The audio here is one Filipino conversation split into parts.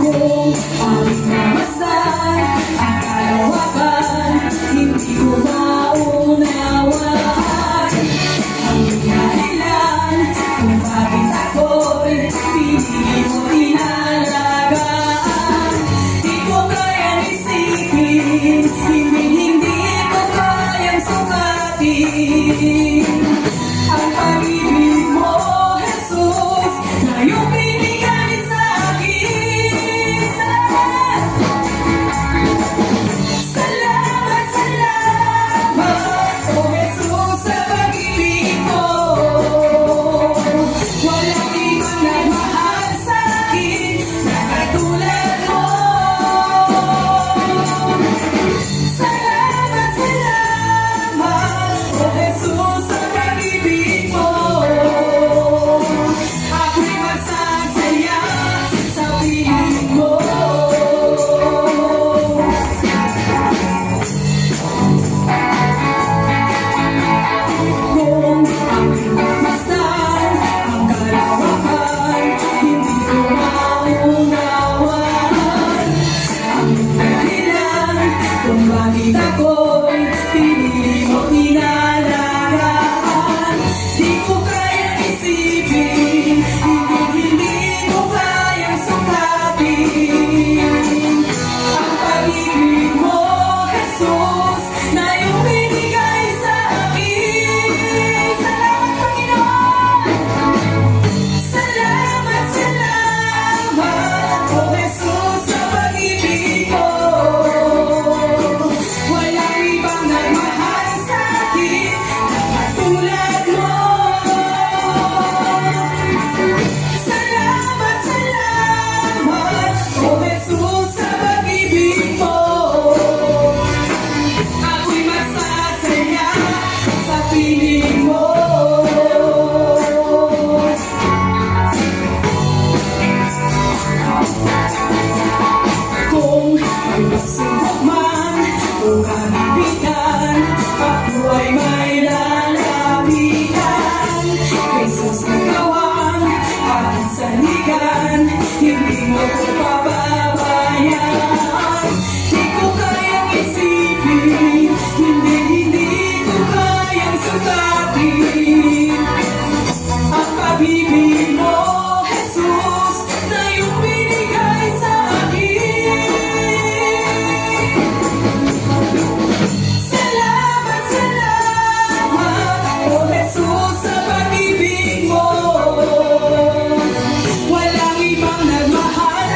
Kung aming namasdan ang kalawakan, hindi ko maunawaan ang dahilan kung bakit ako'y pinili mo inalagaan. Di ko kayang isipin, hindi ko kayang sukatin ang pag-ibig mo, Jesus, na iyong binigay sa akin. Salamat, salamat, oh Jesus, sa pag-ibig mo. Walang ibang nagmahal sa akin na katulad mo. Salamat, salamat, oh Jesus, sa pag-ibig mo. Ako'y magsasaya sa piling mo. Kung ako'y masdan ang kalawakan, hindi ko maunawaan ang dahilan kung bakit ako'y pinili mo inalagaan. Di ko kayang isipin, hindi ko kayang sukatin ang pag-ibig mo, Jesus, na iyong binigay sa akin. Salamat, Panginoon! Salamat, salamat, oh Jesus, sa pag-ibig mo. Walang ibang nagmahal sa akin na katulad mo. Salamat, salamat, oh Jesus, sa pag-ibig mo. Ako'y magsasaya sa piling mo. Kung may magsubok man, kung kanibigan, ako ay may lalapitan. Jesus, nagawang aking saligan, hindi mo ko pababayaan. Di ko kayang isipin, hindi ko kayang sukatin ang pag-ibig mo, Jesus, na iyong binigay sa akin. Salamat, salamat, oh Jesus, sa pag-ibig mo. Walang ibang nagmahal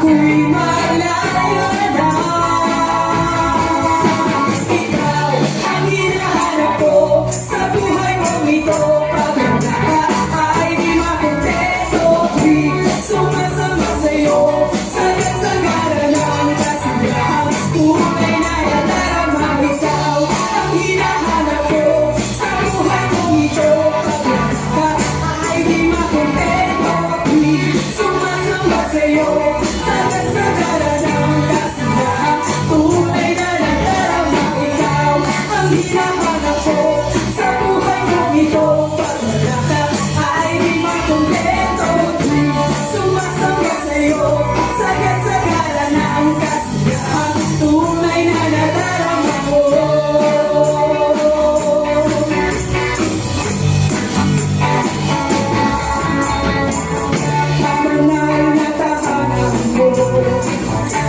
ako'y malaya na. Ikaw ang hinahanap ko sa buhay kong ito. Pag wala ka ay di makontento. Sumasama sa'yo, sagat-sagara ng kasiyahan. Tunay na nadarama, ikaw ang hinahanap ko sa buhay kong ito. Pag wala ka ay di makontento. Sumasama sa'yo, sagat-sagara ng kasiyahan. Tunay na nadarama, ikaw ang hinahanap ko sa buhay kong ito. Pag wala ka ay di makontento. Sumasama sa'yo, sagat-sagara ng kasiyahan. Tunay na nadarama ko. Ang banal na tahanan mo,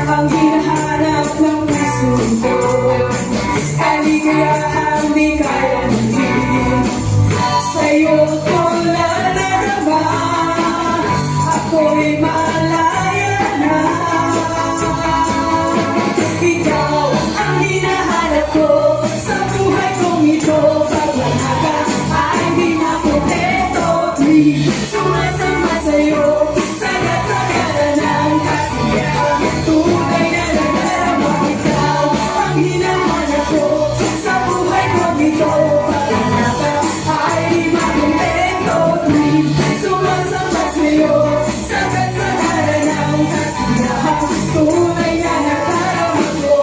ang hinahanap ng puso ko. Kaligayahang di kaya hingin, sa'yo ko nadarama. Ako'y malaya na. Ikaw ang hinahanap ko sa buhay kong ito. Pag wala ka ay di makontento. Sumasama sa'yo, sagat-sagara ng kasiyahan. Tunay na nadarama, ikaw ang hinahanap ko sa buhay kong ito. Pag wala ka ay di makontento. Sumasama sa'yo, sagat-sagara ng kasiyahan. Tunay na nadarama ko.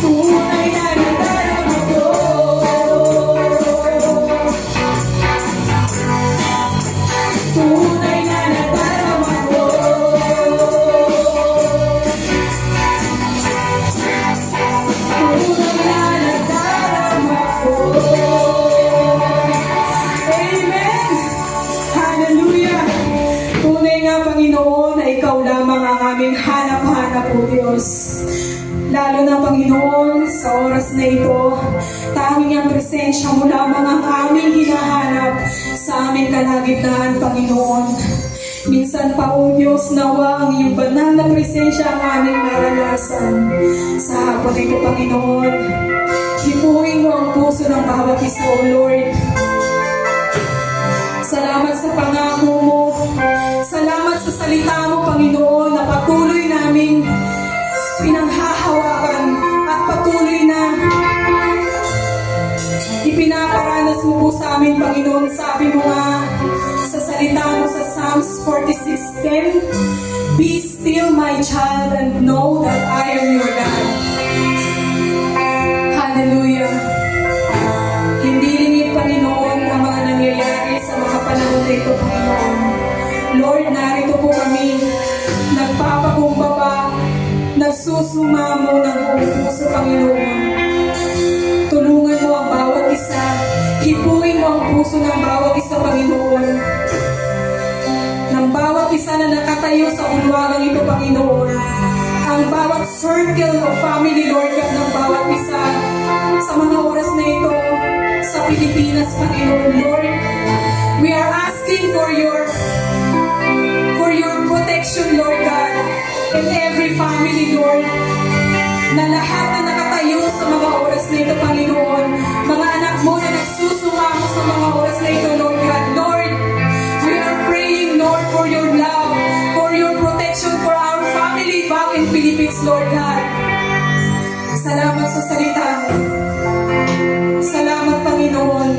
Tunay na nadarama ko. Tunay na nadarama ko. Tunay na nadarama ko. Amen! Hallelujah! Tunay nga, Panginoon, na Ikaw lamang ang aming hanap-hanap, O Diyos. Lalo na, Panginoon, sa oras na ito, tanging ang presensya mo lamang ang aming hinahanap sa aming kalagitnaan, Panginoon. Minsan pa, O Diyos, nawa ang iyong banal na presensya ang aming maranasan. Sa hapon na ito, Panginoon, hipuin mo ang puso ng bawat isa, O Lord. Salamat sa pangako mo. Salamat sa salita mo, Panginoon, na patuloy naming pinanghahawakan at patuloy na ipinaparanas mo po sa amin, Panginoon. Sabi mo nga sa salita mo sa Psalms 46:10, "Be still, my child, and know that I am your God." Hallelujah. Hindi lingid, Panginoon, ang mga nangyayari sa mga panahon na ito, Panginoon. Lord, narito po kami, nagpapakumbaba, nagsusumamo ng buong puso, Panginoon. Tulungan mo ang bawat isa, hipuin mo ang puso ng bawat isa, Panginoon. Ng bawat isa na nakatayo sa ulwagang ito, Panginoon. Ang bawat circle of family, Lord God, ng bawat isa sa mga oras na ito sa Pilipinas, Panginoon. Lord, we are asking for your protection, Lord God, in every family, Lord, na lahat na nakatayo sa mga oras na ito, Panginoon, mga anak mo na nagsusumamo sa mga oras na ito, Lord God. Lord, we are praying, Lord, for your love, for your protection for our family back in Philippines, Lord God. Salamat sa salita mo. Salamat, Panginoon,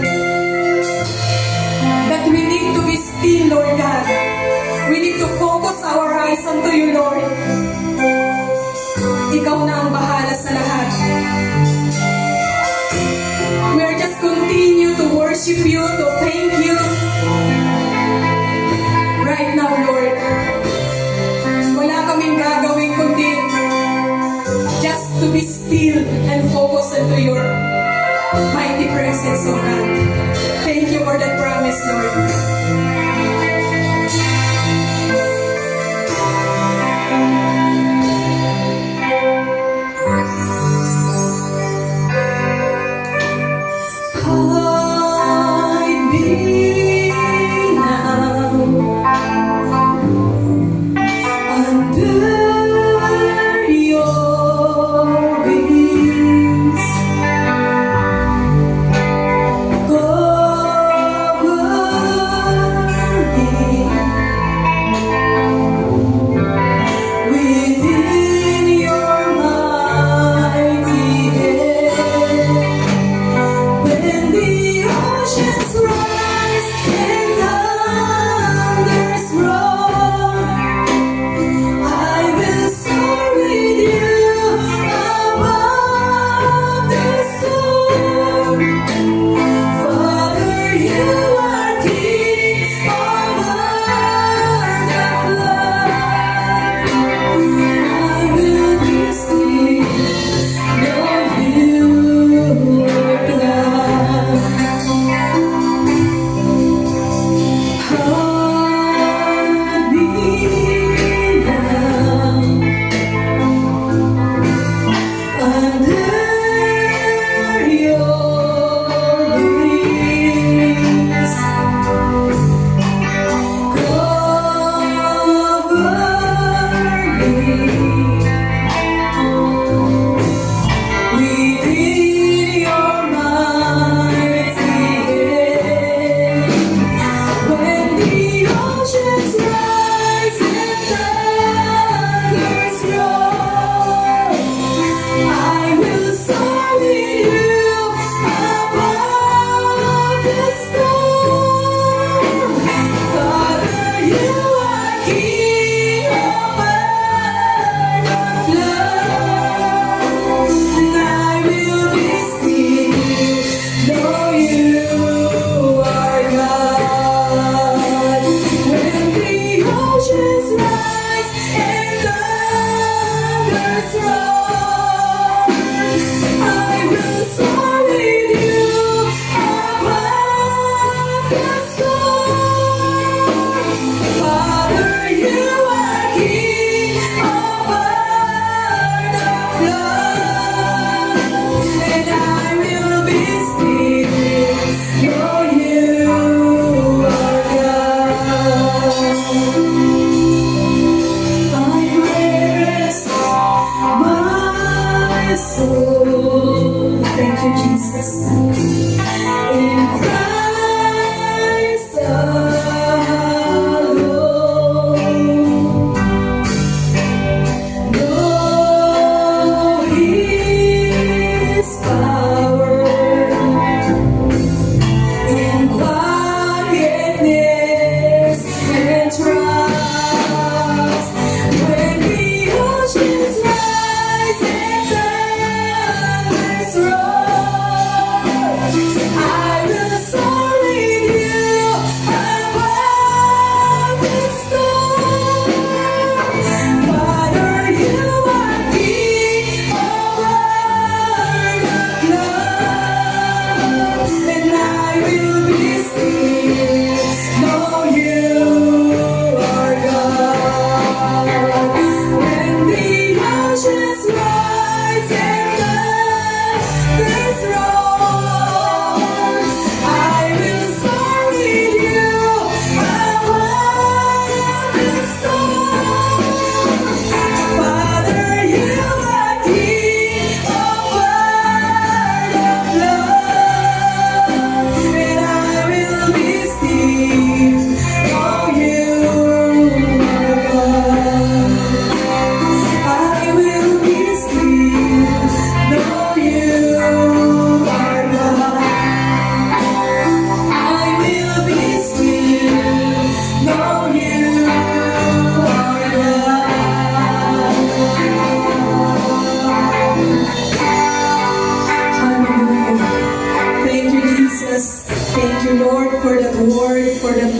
that we need to be still, Lord God. We need to focus our eyes unto you, Lord. Ikaw na ang bahala sa lahat. We are just continue to worship you, to thank you right now, Lord. Wala kaming gagawin kundi just to be still and focus into your mighty presence, O God. Thank you for that promise, Lord.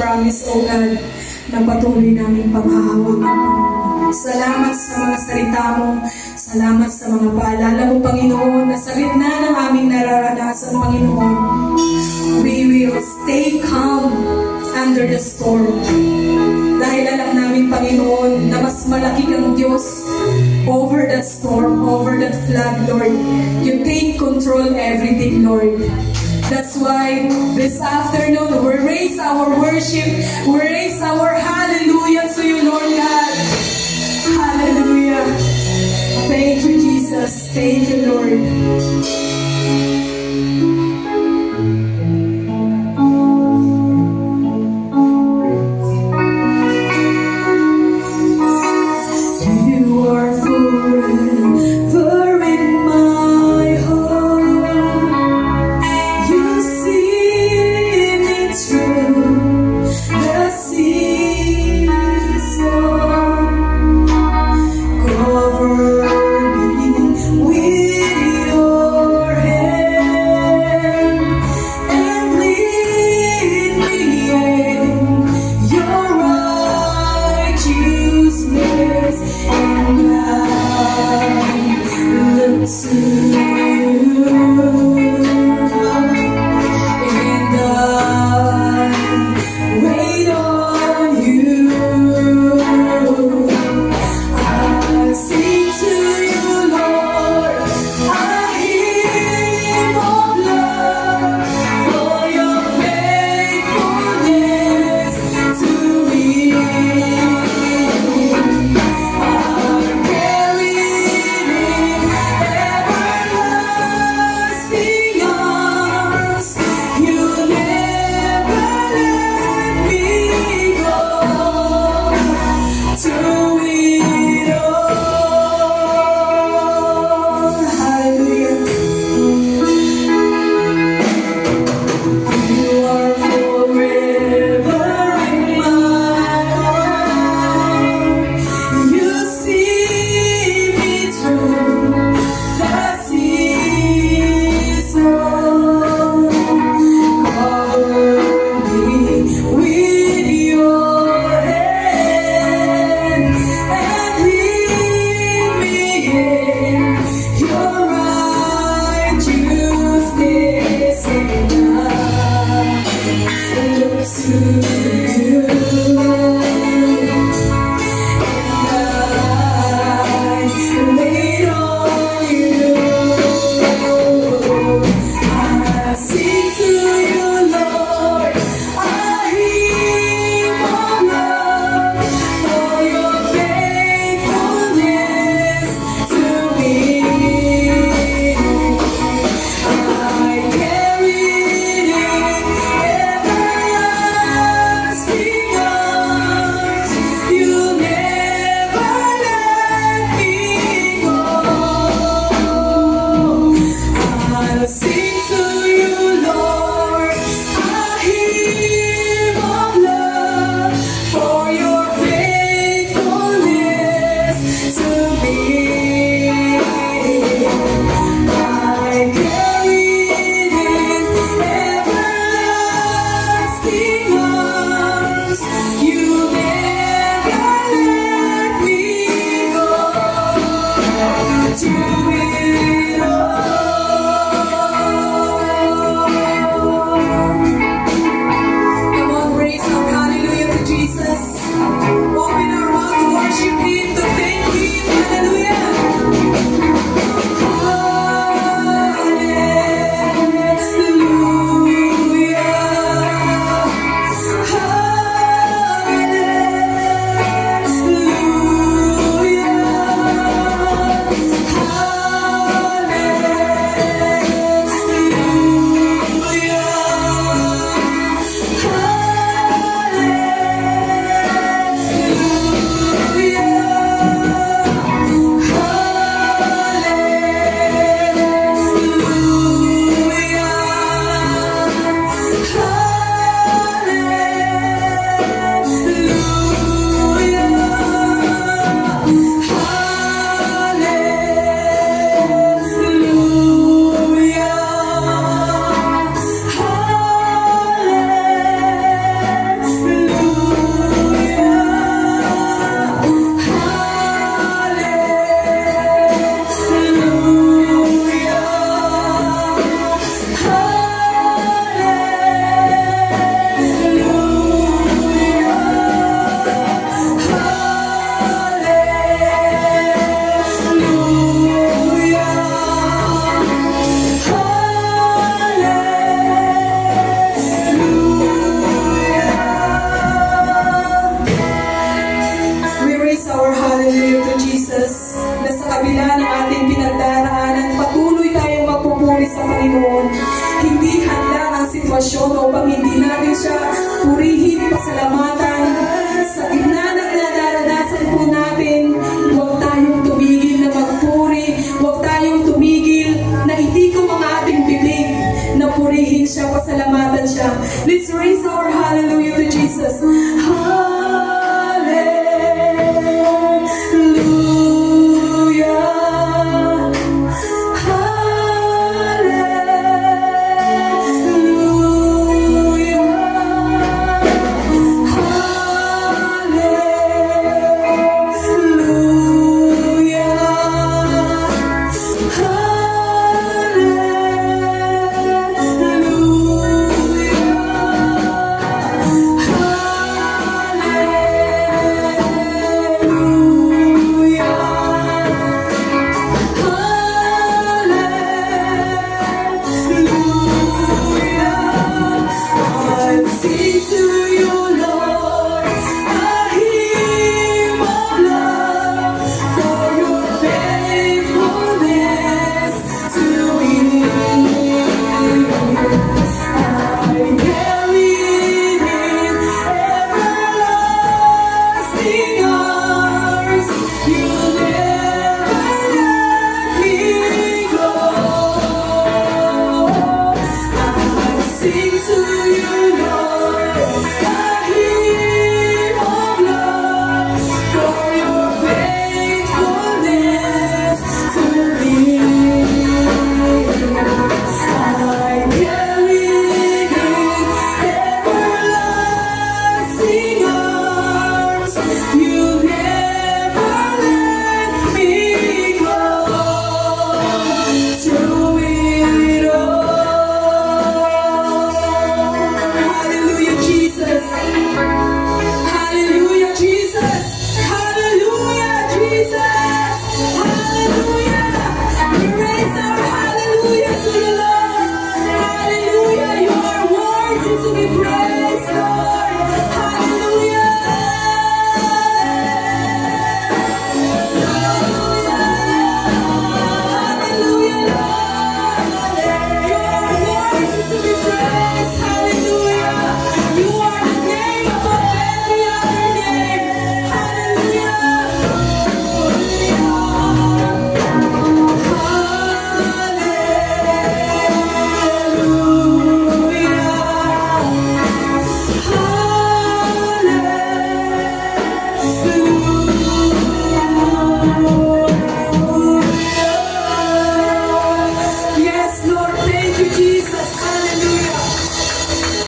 promise, O God, na patuloy namin panghahawakan. Salamat sa mga salita mo. Salamat sa mga paalala mo, Panginoon, na sa gitna ng aming nararanasan, Panginoon, we will stay calm under the storm. Dahil alam namin, Panginoon, na mas malaki kang Diyos over that storm, over that flood, Lord. You take control everything, Lord. That's why this afternoon we raise our worship, we raise our hallelujah to you, Lord God. Hallelujah. Thank you, Jesus. Thank you, Lord. You are forever in my heart. You see me through the sea. sitwasyon upang hindi natin siya purihin, pasalamatan